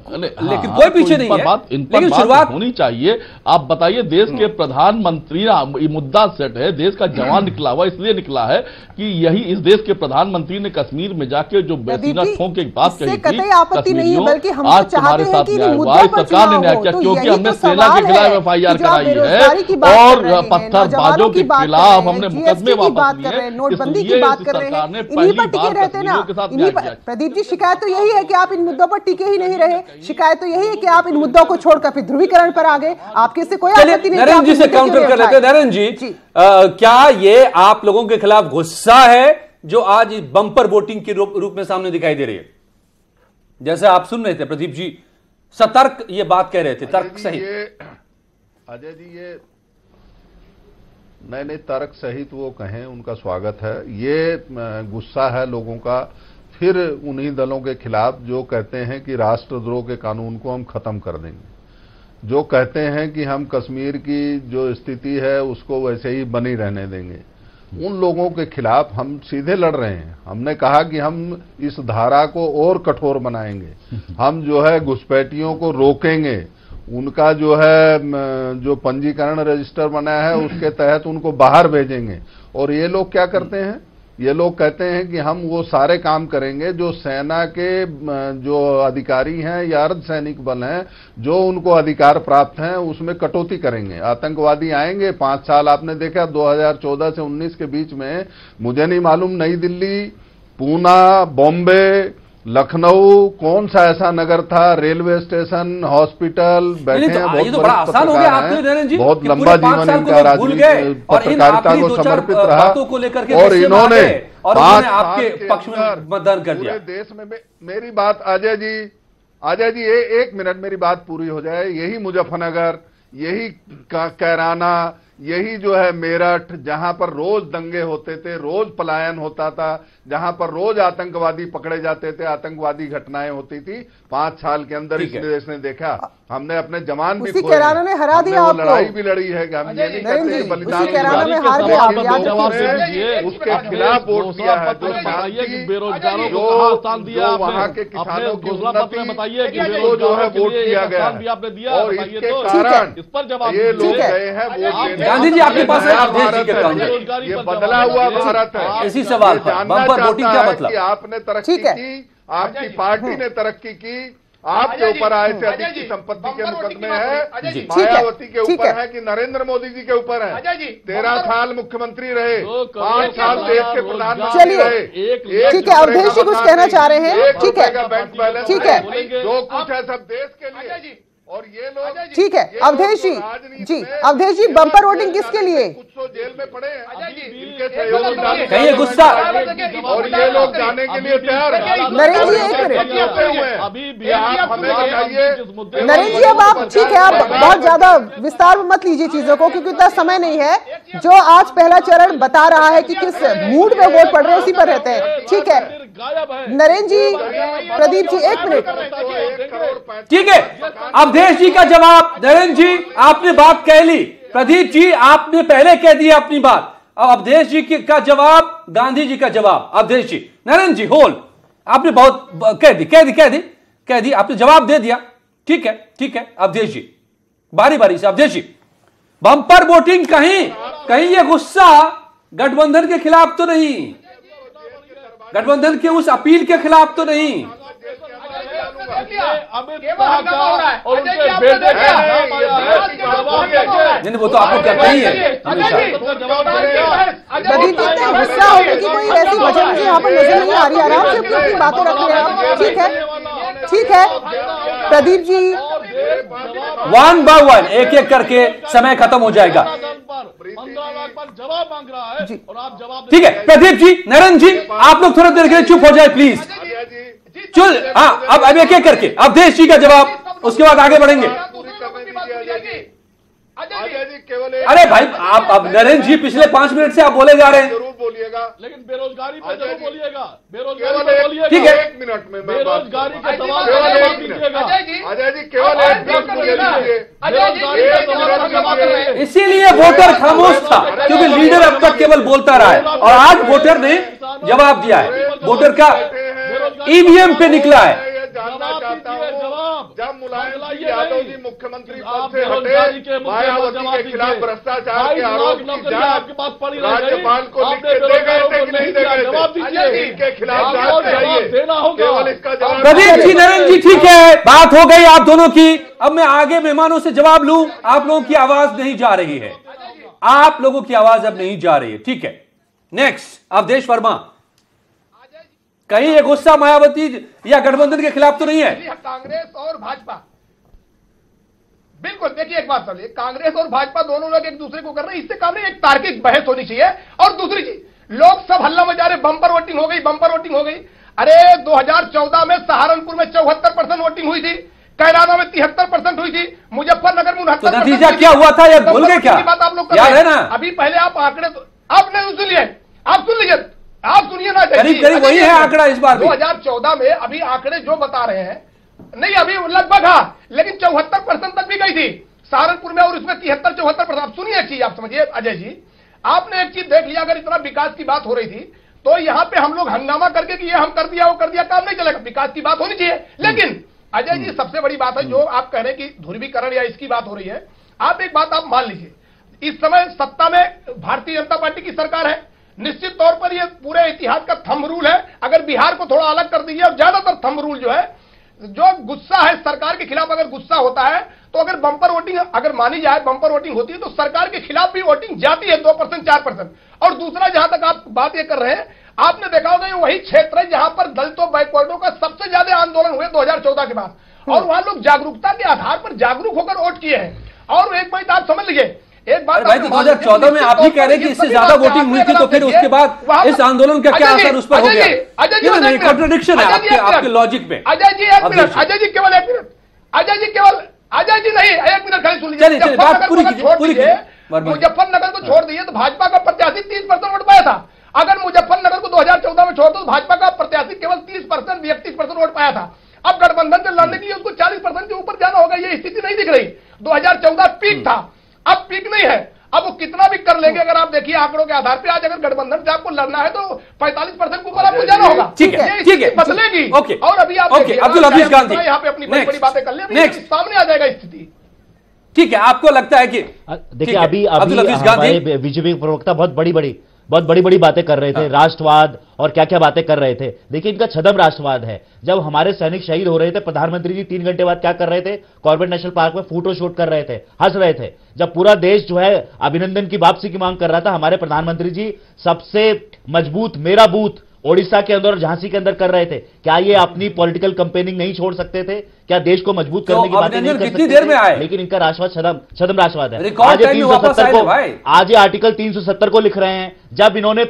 लेकिन कोई पीछे नहीं है, लेकिन शुरुआत होनी चाहिए। आप बताइए, देश के प्रधानमंत्री, ये मुद्दा सेट है, देश का जवान निकला हुआ इसलिए निकला है कि यही इस देश के प्रधानमंत्री ने कश्मीर में जाके जो बेसीना ठोक के बात कही थी, आपत्ति नहीं है, बल्कि हम आज तुम्हारे साथ न्याय हुआ, सरकार ने न्याय किया, क्योंकि हमने सेना के खिलाफ FIR कराई है और पत्थरबाजों के खिलाफ हमने मुकदमे वापस लिए, नोटबंदी की बात कर रहे हैं, इन्हीं पर टिके रहते ना। प्रदीप जी, शिकायत तो यही है कि आप इन मुद्दों पर टिके ही नहीं रहे, शिकायत तो यही है कि आप इन मुद्दों को छोड़कर फिर ध्रुवीकरण पर आ गए। आपके से कोई आपत्ति नहीं। नरेंद्र जी से काउंटर कर लेते हैं। नरेंद्र जी, क्या ये आप लोगों के खिलाफ गुस्सा है जो आज बम्पर वोटिंग के रूप में सामने दिखाई दे रही है? जैसे आप सुन रहे थे, प्रदीप जी सतर्क ये बात कह रहे थे, तर्क सही। अजय जी, ये नए तर्क सहित वो कहें, उनका स्वागत है। ये गुस्सा है लोगों का फिर उन्हीं दलों के खिलाफ जो कहते हैं कि राष्ट्रद्रोह के कानून को हम खत्म कर देंगे, जो कहते हैं कि हम कश्मीर की जो स्थिति है उसको वैसे ही बनी रहने देंगे। उन लोगों के खिलाफ हम सीधे लड़ रहे हैं। हमने कहा कि हम इस धारा को और कठोर बनाएंगे, हम जो है घुसपैठियों को रोकेंगे, उनका जो पंजीकरण रजिस्टर बना है उसके तहत उनको बाहर भेजेंगे। और ये लोग क्या करते हैं, ये लोग कहते हैं कि हम वो सारे काम करेंगे जो सेना के जो अधिकारी हैं या अर्धसैनिक बल हैं, जो उनको अधिकार प्राप्त हैं, उसमें कटौती करेंगे। आतंकवादी आएंगे, 5 साल आपने देखा 2014 से 19 के बीच में, मुझे नहीं मालूम, नई दिल्ली, पूना, बॉम्बे, लखनऊ कौन सा ऐसा नगर था, रेलवे स्टेशन, हॉस्पिटल, बैठे हैं बहुत तो बड़ा आसान हो गया आपके नरेंद्र जी, बहुत लंबा जीवन इनका राजनीति पत्रकारिता को समर्पित रहा और इन्होंने आपके पक्ष में मतदान कर दिया। पूरे देश में मेरी बात अजय जी एक मिनट मेरी बात पूरी हो जाए। यही मुजफ्फरनगर, यही कैराना, यही जो है मेरठ, जहां पर रोज दंगे होते थे, रोज पलायन होता था, जहां पर रोज आतंकवादी पकड़े जाते थे, आतंकवादी घटनाएं होती थी, 5 साल के अंदर इस देश ने देखा। हमने अपने जवान भी खोए, ने हरा दिया आपको। लड़ाई भी लड़ी है, हम ये नहीं कहते बलिदान उसके खिलाफ वोट दिया है। बेरोजगारों को स्थान दिया, वहाँ के किसानों की उन्नति बताइए कि जो है वोट दिया गया और इसके कारण इस पर जवाब ये लोग गए हैं वोट। गांधी जी आपके पास ये बदला हुआ भारत है। इसी सवाल पर बम्पर वोटिंग क्या मतलब? आपने तरक्की की, आपकी पार्टी ने तरक्की की, आपके ऊपर आए थे अधिक की संपत्ति के मुकदमे हैं, मायावती के ऊपर है कि नरेंद्र मोदी जी के ऊपर है। 13 साल मुख्यमंत्री रहे, 5 साल देश के प्रधानमंत्री रहे। ठीक है, अवधेश जी कुछ कहना चाह रहे हैं? ठीक है, बैंक बैलेंस ठीक है, जो कुछ है सब देश के लिए। और ये लोग ठीक है, अवधेश जी बम्पर वोटिंग किसके लिए? कुछ तो जेल में पड़े हैं, इनके सहयोग कहिए गुस्सा, और ये लोग जाने के लिए तैयार हैं। नरेंद्र जी एक मिनट, अभी भी आप हमें बताइए नरेंद्र जी अब आप ठीक है, आप बहुत ज्यादा विस्तार में मत लीजिए चीजों को, क्योंकि इतना समय नहीं है। जो आज पहला चरण बता रहा है कि किस मूड में वोट पड़ रहे हैं उसी पर रहते हैं। ठीक है नरेंद्र जी, प्रदीप जी एक मिनट। ठीक है, अवधेश जी का जवाब। नरेंद्र जी आपने बात कह ली, प्रदीप जी आपने पहले कह दिया अपनी बात। अब अवधेश जी का जवाब, गांधी जी का जवाब। अवधेश जी, नरेंद्र जी होल्ड, आपने बहुत कह दी आपने जवाब दे दिया। ठीक है अवधेश जी, बारी बारी से। अवधेश जी, बम्पर वोटिंग कहीं ये गुस्सा गठबंधन के खिलाफ तो नहीं, गठबंधन के उस अपील के खिलाफ तो नहीं? अमित शाह का और उनके बेटे का नहीं, वो तो आपको कहते ही है। प्रदीप जी ने गुस्सा होने की कोई ऐसी वजह मुझे यहाँ पर नजर नहीं आ रही। आराम से अपनी बातें रख रहे हैं आप। ठीक है प्रदीप जी, 1 by 1 एक करके समय खत्म हो जाएगा। जवाब मांग रहा है और आप जवाब। ठीक है प्रदीप जी, नरेंद्र जी आप लोग थोड़ा देर के लिए चुप हो जाए प्लीज। चल हाँ, अब एक करके अवधेश जी का जवाब, उसके बाद आगे बढ़ेंगे। अरे भाई आप, अब नरेंद्र जी पिछले 5 मिनट से आप बोले जा रहे हैं। जरूर बोलिएगा, लेकिन बेरोजगारी पर जरूर बोलिएगा। बेरोजगारी पर बोलिएगा। ठीक है, 1 मिनट में बेरोजगारी के सवाल अजय जी केवल 1 मिनट। इसीलिए वोटर खामोश था, क्योंकि लीडर अब तक केवल बोलता रहा है और आज वोटर ने जवाब दिया है। वोटर का ईवीएम पे निकला है। जानना चाहता हूँ, जब मुलायम सिंह यादव जी मुख्यमंत्री पद से हटे, मायावती के खिलाफ भ्रष्टाचार के आरोप की जांच राज्यपाल को लिख के दे गए थे कि नहीं दे गए थे? इनके खिलाफ जांच चाहिए, केवल इसका जवाब। प्रदीप जी, नरेंद्र जी, ठीक है, बात हो गई आप दोनों की। अब मैं आगे मेहमानों से जवाब लूं। आप लोगों की आवाज नहीं जा रही है, आप लोगों की आवाज अब नहीं जा रही है। ठीक है, नेक्स्ट अवधेश वर्मा, कहीं ये गुस्सा मायावती या गठबंधन के खिलाफ तो नहीं है? कांग्रेस और भाजपा, बिल्कुल देखिए एक बात समझिए, कांग्रेस और भाजपा दोनों लोग एक दूसरे को कर रहे हैं, इससे काम नहीं, एक तार्किक बहस होनी चाहिए। और दूसरी चीज, लोग सब हल्ला मचा रहे, बम्पर वोटिंग हो गई, बम्पर वोटिंग हो गई। अरे 2014 में सहारनपुर में 74% वोटिंग हुई थी, कैराना में 73% हुई थी, मुजफ्फरनगर में 69%। नतीजा क्या हुआ था, यार भूल गए क्या? बात आप लोग याद है ना? अभी पहले आप आंकड़े तो आपने सुन लिए, आप सुन लीजिए, आप सुनिए ना। करीब वही है आंकड़ा इस बार 2014 में अभी आंकड़े जो बता रहे हैं, नहीं अभी लगभग हाँ, लेकिन 74% तक भी गई थी सहारनपुर में, और उसमें 73-74%। आप सुनिए एक चीज, आप समझिए अजय जी, आपने एक चीज देख लिया, अगर इतना विकास की बात हो रही थी तो यहाँ पे हम लोग हंगामा करके कि ये हम कर दिया वो कर दिया, काम नहीं चलेगा। विकास की बात होनी चाहिए। लेकिन अजय जी सबसे बड़ी बात है जो आप कह रहे हैं कि ध्रुवीकरण या इसकी बात हो रही है, आप एक बात आप मान लीजिए, इस समय सत्ता में भारतीय जनता पार्टी की सरकार है। निश्चित तौर पर यह पूरे इतिहास का थंब रूल है। अगर बिहार को थोड़ा अलग कर दीजिए, और ज्यादातर थंब रूल जो है, जो गुस्सा है सरकार के खिलाफ, अगर गुस्सा होता है तो अगर बम्पर वोटिंग अगर मानी जाए, बम्पर वोटिंग होती है तो सरकार के खिलाफ भी वोटिंग जाती है 2%, 4%। और दूसरा, जहां तक आप बात ये कर रहे हैं, आपने देखा होगा ये वही क्षेत्र है जहां पर दलितों बैकवर्डों का सबसे ज्यादा आंदोलन हुए 2014 के बाद, और वहां लोग जागरूकता के आधार पर जागरूक होकर वोट किए हैं। और एक बात आप समझ लीजिए, एक बात भाई, तो 2014 में आप ही कह रहे हैं कि इससे ज्यादा वोटिंग हुई थी, तो फिर उसके बाद इस आंदोलन का क्या असर उस पर हो गया? नहीं, कॉन्ट्रडिक्शन है आपके लॉजिक में। अजय जी एक मिनट, अजय जी केवल एक मिनट, अजय जी केवल, अजय जी नहीं, एक मिनट खाली सुन लीजिए। मुजफ्फरनगर को छोड़ दिए तो भाजपा का प्रत्याशी 30% वोट पाया था। अगर मुजफ्फरनगर को 2014 में छोड़ दो तो भाजपा का प्रत्याशी केवल 30%, 31% वोट पाया था। अब गठबंधन से लड़ने के लिए उसको 40% के ऊपर जाना होगा, ये स्थिति नहीं दिख रही। 2014 पीक था, अब पीक नहीं है। अब वो कितना भी कर लेंगे, अगर आप देखिए आंकड़ों के आधार पे, आज अगर गठबंधन से आपको लड़ना है तो 45% के ऊपर आपको जाना होगा। ठीक है, बदलेगी। और अभी आप अब्दुल हफीज गांधी यहाँ पे अपनी बड़ी बातें कर ले, सामने आ जाएगा स्थिति। ठीक है, आपको लगता है कि देखिए अभी बीजेपी के प्रवक्ता बहुत बड़ी बातें कर रहे थे, राष्ट्रवाद और क्या क्या बातें कर रहे थे। देखिए इनका छदम राष्ट्रवाद है। जब हमारे सैनिक शहीद हो रहे थे, प्रधानमंत्री जी 3 घंटे बाद क्या कर रहे थे? कॉर्बेट नेशनल पार्क में फोटो शूट कर रहे थे, हंस रहे थे। जब पूरा देश जो है अभिनंदन की वापसी की मांग कर रहा था, हमारे प्रधानमंत्री जी सबसे मजबूत मेरा बूथ ओडिशा के अंदर और झांसी के अंदर कर रहे थे। क्या ये अपनी पॉलिटिकल कंपेनिंग नहीं छोड़ सकते थे? क्या देश को मजबूत करने की बातें नहीं कर सकते थे? लेकिन इनका राष्ट्रवाद छदम राष्ट्रवाद है। आज 370 को, आज ये आर्टिकल 370 को लिख रहे हैं। जब इन्होंने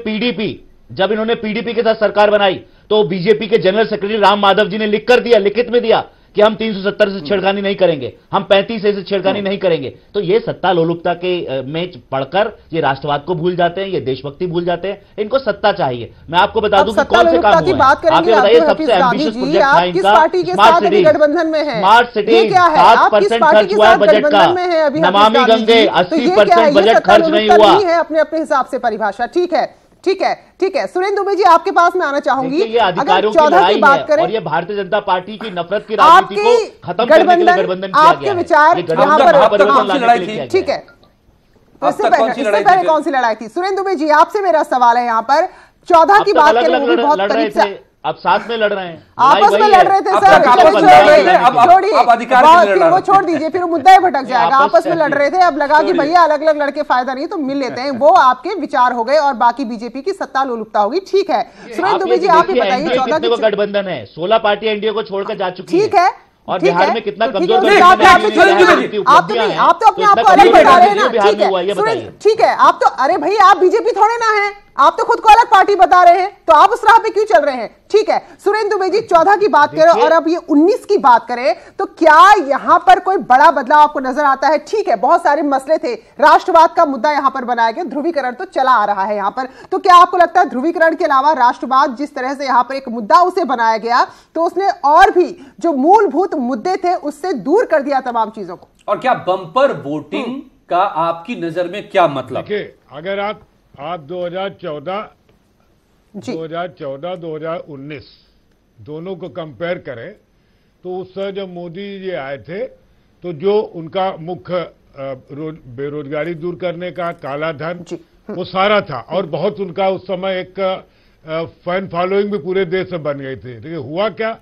पीडीपी के साथ सरकार बनाई तो बीजेपी के जनरल सेक्रेटरी राम माधव जी ने लिख कर दिया, लिखित में दिया कि हम 370 से छेड़खानी नहीं करेंगे, हम 35 से छेड़खानी नहीं करेंगे। तो ये सत्ता लोलुपता के में पढ़कर ये राष्ट्रवाद को भूल जाते हैं, ये देशभक्ति भूल जाते हैं। इनको सत्ता चाहिए। मैं आपको बता दूं कि कौन से काम हुए हैं। आप ये बताइए, सबसे एम्बिशियस प्रोजेक्ट था इनका स्मार्ट सिटी। स्मार्ट सिटी 7% खर्च हुआ है बजट का। नमामि गंगे 80% बजट खर्च नहीं हुआ है। अपने अपने हिसाब से परिभाषा। ठीक है। सुरेंद्र दुबे जी आपके पास मैं आना चाहूंगी। ये अधिकारियों की लड़ाई है और ये भारतीय जनता पार्टी की नफरत की राजनीति को खत्म करने के लिए गठबंधन किया गया है। आपके विचार यहाँ पर ठीक है। इससे पहले कौन सी लड़ाई थी? सुरेंद्र दुबे जी आपसे मेरा सवाल है यहाँ पर, 14 की बात करें, वो भी बहुत करीब से अब साथ में लड़ रहे हैं, आपस में लड़ रहे थे सर। छोड़िए, वो छोड़ दीजिए, फिर मुद्दा ही भटक जाएगा। आपस में लड़ रहे थे, अब लगा कि भैया अलग अलग लड़के फायदा नहीं, तो मिल लेते हैं। वो आपके विचार हो गए और बाकी बीजेपी की सत्ता लोलुपता होगी। ठीक है सुरेंद्र दुबे जी, आप ये बताइए, 14 की गठबंधन है, 16 पार्टी एनडीए को छोड़कर जा चुकी है। ठीक है, और बिहार में कितना कमजोर आप तो अपने आप को अलग बता रहे हैं ना। ठीक है, आप तो, अरे भाई आप बीजेपी थोड़े ना है, आप तो खुद को अलग पार्टी बता रहे हैं, तो आप उस राह पे क्यों चल रहे हैं? ठीक है सुरेंद्र दुबे जी, 14 की बात करें और अब ये 19 की बात करें, तो क्या यहां पर कोई बड़ा बदलाव आपको नजर आता है? ठीक है, बहुत सारे मसले थे, राष्ट्रवाद का मुद्दा यहां पर बनाया गया, ध्रुवीकरण तो चला आ रहा है यहां पर, तो क्या आपको लगता है ध्रुवीकरण के अलावा राष्ट्रवाद जिस तरह से यहां पर एक मुद्दा उसे बनाया गया, तो उसने और भी जो मूलभूत मुद्दे थे उससे दूर कर दिया तमाम चीजों को? और क्या बंपर वोटिंग का आपकी नजर में क्या मतलब? देखिए, अगर आप 2014-2019 दोनों को कंपेयर करें तो उस समय जब मोदी जी आए थे तो जो उनका मुख्य बेरोजगारी दूर करने का, काला धन, वो सारा था और बहुत उनका उस समय एक फैन फॉलोइंग भी पूरे देश में बन गई थी। लेकिन हुआ क्या,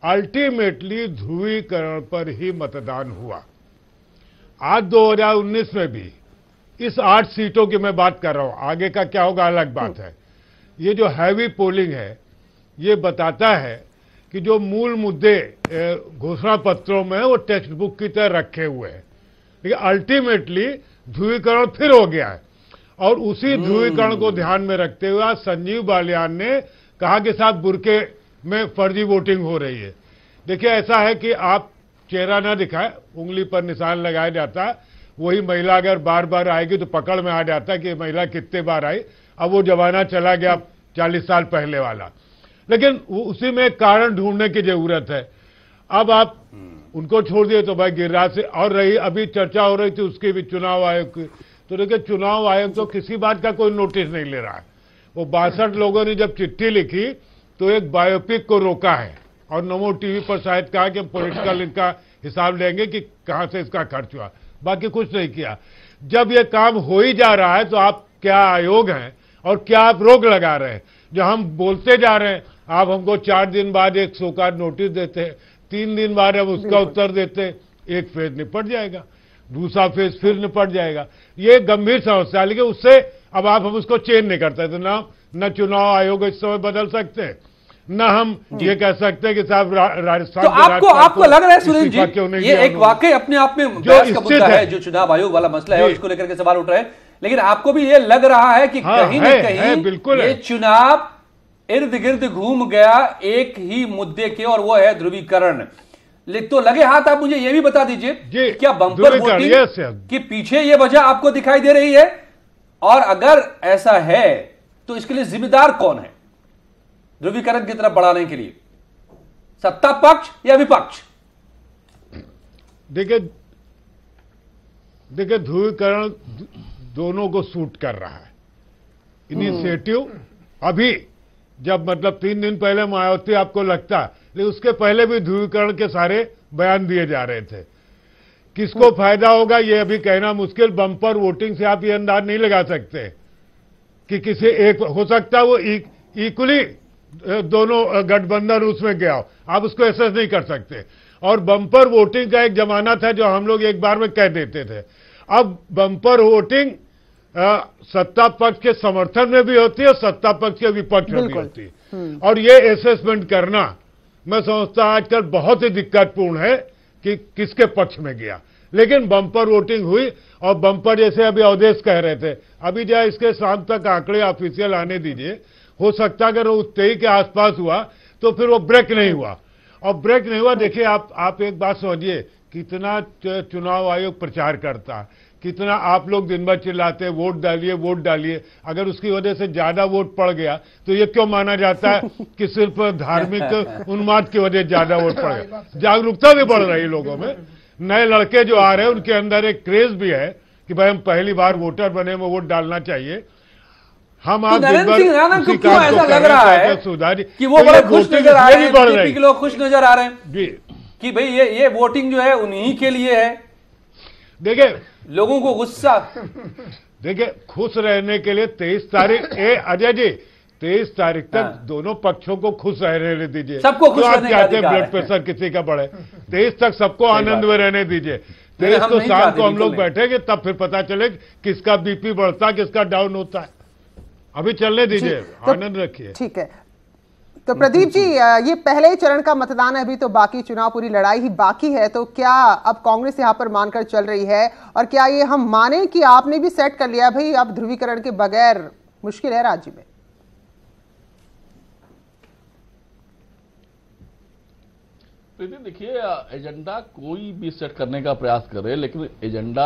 अल्टीमेटली ध्रुवीकरण पर ही मतदान हुआ। आज 2019 में भी इस 8 सीटों की मैं बात कर रहा हूं, आगे का क्या होगा अलग बात है। ये जो हैवी पोलिंग है ये बताता है कि जो मूल मुद्दे घोषणा पत्रों में वो टेक्स्ट बुक की तरह रखे हुए हैं, लेकिन अल्टीमेटली ध्रुवीकरण फिर हो गया है। और उसी ध्रुवीकरण को ध्यान में रखते हुए आज संजीव बालियान ने कहा कि साहब बुरके में फर्जी वोटिंग हो रही है। देखिए, ऐसा है कि आप चेहरा ना दिखाए, उंगली पर निशान लगाया जाता है, वही महिला अगर बार बार आएगी तो पकड़ में आ जाता है कि महिला कितने बार आई। अब वो जमाना चला गया 40 साल पहले वाला, लेकिन उसी में एक कारण ढूंढने की जरूरत है। अब आप उनको छोड़ दिए तो भाई गिरिराज से, और रही अभी चर्चा हो रही थी उसकी भी, चुनाव आयोग की, तो देखिए चुनाव आयोग तो किसी बात का कोई नोटिस नहीं ले रहा है। वो 62 लोगों ने जब चिट्ठी लिखी तो एक बायोपिक को रोका है और नमो टीवी पर शायद कहा कि हम पॉलिटिकल इनका हिसाब लेंगे कि कहां से इसका खर्च हुआ, बाकी कुछ नहीं किया। जब ये काम हो ही जा रहा है तो आप क्या आयोग हैं और क्या आप रोक लगा रहे हैं? जो हम बोलते जा रहे हैं, आप हमको 4 दिन बाद एक शोकाज नोटिस देते हैं, 3 दिन बाद हम उसका उत्तर देते हैं, एक फेज निपट जाएगा, दूसरा फेज फिर निपट जाएगा। ये गंभीर समस्या है, लेकिन उससे अब आप हम उसको चेंज नहीं करते, तो ना न चुनाव आयोग इस समय बदल सकते हैं, न हम ये कह सकते हैं कि साहब राजस्थान तो आपको लग रहा है सुरेंद्र जी ये एक वाकई अपने आप में बहस का मुद्दा है, जो चुनाव आयोग वाला मसला है उसको लेकर के सवाल उठ रहे हैं, लेकिन आपको भी ये लग रहा है कि कहीं न कहीं बिल्कुल ये चुनाव इर्द गिर्द घूम गया एक ही मुद्दे के, और वो है ध्रुवीकरण। तो लगे हाथ आप मुझे ये भी बता दीजिए क्या बंपर वोटिंग के पीछे ये वजह आपको दिखाई दे रही है, और अगर ऐसा है तो इसके लिए जिम्मेदार कौन है ध्रुवीकरण की तरफ बढ़ाने के लिए, सत्ता पक्ष या विपक्ष? देखिए ध्रुवीकरण दोनों को सूट कर रहा है। इनिशिएटिव अभी जब मतलब 3 दिन पहले मायावती आपको लगता, लेकिन उसके पहले भी ध्रुवीकरण के सारे बयान दिए जा रहे थे। किसको फायदा होगा ये अभी कहना मुश्किल। बम्पर वोटिंग से आप ये अंदाज नहीं लगा सकते कि किसी एक हो सकता है वो इक्वली दोनों गठबंधन उसमें गया हो, आप उसको एसेस नहीं कर सकते। और बम्पर वोटिंग का एक जमाना था जो हम लोग एक बार में कह देते थे, अब बम्पर वोटिंग सत्ता पक्ष के समर्थन में भी होती है, सत्ता पक्ष के विपक्ष में भी होती है। और ये असेसमेंट करना मैं समझता आजकल बहुत ही दिक्कतपूर्ण है कि किसके पक्ष में गया। लेकिन बम्पर वोटिंग हुई, और बम्पर जैसे अभी अवधेश कह रहे थे, अभी जो इसके शाम तक आंकड़े ऑफिशियल आने दीजिए, हो सकता अगर वो 23 के आसपास हुआ तो फिर वो ब्रेक नहीं हुआ। और ब्रेक नहीं हुआ, देखिए आप एक बात समझिए, कितना चुनाव आयोग प्रचार करता, कितना आप लोग दिन भर चिल्लाते वोट डालिए वोट डालिए। अगर उसकी वजह से ज्यादा वोट पड़ गया तो ये क्यों माना जाता है कि सिर्फ धार्मिक उन्माद की वजह ज्यादा वोट पड़ गया? जागरूकता भी बढ़ रही है लोगों में। नए लड़के जो आ रहे हैं उनके अंदर एक क्रेज भी है कि भाई हम पहली बार वोटर बने, में वोट डालना चाहिए। हम आप नरेंद्र सिंह राणा को क्यों ऐसा लग रहा है कि वो बड़े खुश नजर आ रहे हैं, बीजेपी के लोग खुश नजर आ रहे हैं कि भाई ये वोटिंग जो है उन्हीं के लिए है? देखिए लोगों को गुस्सा, देखिए खुश रहने के लिए 23 तारीख अजय जी 23 तारीख तक दोनों पक्षों को खुश रहने दीजिए। सबको खुश रहने का चाहते हैं ब्लड प्रेशर किसी का बढ़े, 23 तक सबको आनंद में रहने दीजिए। 23 को शाम को हम लोग बैठेंगे तब फिर पता चले किसका बीपी बढ़ता किसका डाउन होता है। अभी चलने दीजिए, आनंद रखिए। ठीक है, तो प्रदीप जी ये पहले चरण का मतदान है, अभी तो बाकी चुनाव पूरी लड़ाई ही बाकी है, तो क्या अब कांग्रेस यहां पर मानकर चल रही है, और क्या ये हम माने कि आपने भी सेट कर लिया भाई अब ध्रुवीकरण के बगैर मुश्किल है राज्य में? देखिए एजेंडा कोई भी सेट करने का प्रयास करे, लेकिन एजेंडा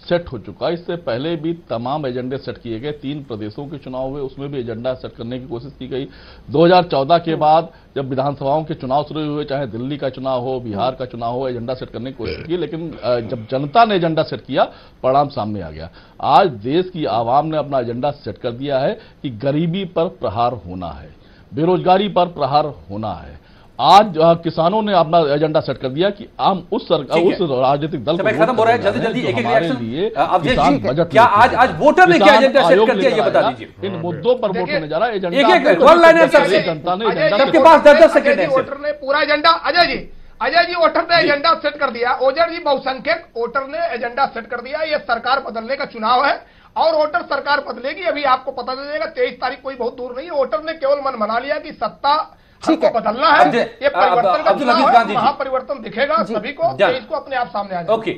सेट हो चुका। इससे पहले भी तमाम एजेंडे सेट किए गए, 3 प्रदेशों के चुनाव हुए, उसमें भी एजेंडा सेट करने की कोशिश की गई। 2014 के बाद जब विधानसभाओं के चुनाव शुरू हुए, चाहे दिल्ली का चुनाव हो, बिहार का चुनाव हो, एजेंडा सेट करने की कोशिश की, लेकिन जब जनता ने एजेंडा सेट किया, परिणाम सामने आ गया। आज देश की आवाम ने अपना एजेंडा सेट कर दिया है कि गरीबी पर प्रहार होना है, बेरोजगारी पर प्रहार होना है। आज किसानों ने अपना एजेंडा सेट कर दिया कि हम उस राजनीतिक दल को खत्म हो रहा है, जल्दी जल्दी एक रिएक्शन बजट क्या आज वोटर ने क्या एजेंडा सेट कर दिया ये बता दीजिए। इन मुद्दों पर वोट होने जा रहा है। जनता ने सबके पास 10 सेकंड है। वोटर ने पूरा एजेंडा अजय जी वोटर ने एजेंडा सेट कर दिया। ओजर जी बहुसंख्यक वोटर ने एजेंडा सेट कर दिया। ये सरकार बदलने का चुनाव है और वोटर सरकार बदलेगी, अभी आपको पता चलेगा। 23 तारीख कोई बहुत दूर नहीं है। वोटर ने केवल मन बना लिया कि सत्ता हमको बदलना है, ये परिवर्तन का चुनाव है, महापरिवर्तन दिखेगा सभी को, इसको अपने आप सामने आ जाएगा। ओके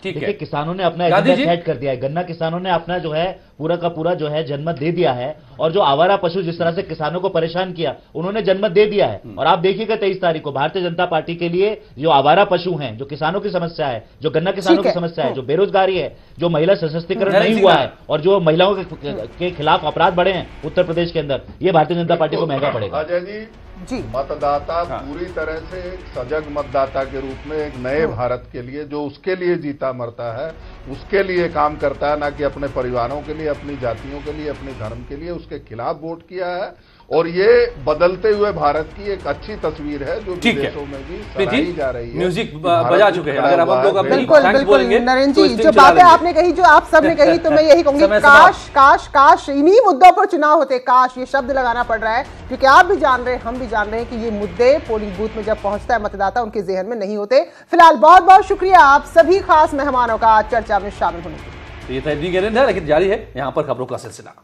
ठीक है, किसानों ने अपना एजेंडा सेट कर दिया है। गन्ना किसानों ने अपना जो है पूरा का पूरा जो है जनमत दे दिया है, और जो आवारा पशु जिस तरह से किसानों को परेशान किया उन्होंने जनमत दे दिया है। और आप देखिएगा 23 तारीख को भारतीय जनता पार्टी के लिए जो आवारा पशु हैं, जो किसानों की समस्या है, जो गन्ना किसानों की समस्या है, जो बेरोजगारी है, जो महिला सशक्तिकरण नहीं हुआ है, और जो महिलाओं के खिलाफ अपराध बढ़े हैं उत्तर प्रदेश के अंदर, ये भारतीय जनता पार्टी को महंगा पड़ेगा। जी मतदाता पूरी तरह से सजग मतदाता के रूप में एक नए भारत के लिए, जो उसके लिए जीता मरता है, उसके लिए काम करता है, ना कि अपने परिवारों के लिए, अपनी जातियों के लिए, अपने धर्म के लिए, उसके खिलाफ वोट किया है। और ये बदलते हुए भारत की एक अच्छी तस्वीर है जो विदेशों में भी सराही जा रही है। म्यूजिक बजा चुके हैं। अगर हम लोग बिल्कुल नरेंद्र जी जो बातें आपने कही, जो आप सबने कही, तो मैं यही कहूंगी काश काश काश इन्हीं मुद्दों पर चुनाव होते। काश ये शब्द लगाना पड़ रहा है, क्योंकि आप भी जान रहे हैं, हम भी जान रहे हैं कि ये मुद्दे पोलिंग बूथ में जब पहुंचता है मतदाता, उनके जहन में नहीं होते। फिलहाल बहुत बहुत शुक्रिया आप सभी खास मेहमानों का चर्चा में शामिल होने के लिए। ये तहरीर है, लेकिन जारी है यहाँ पर खबरों का सिलसिला।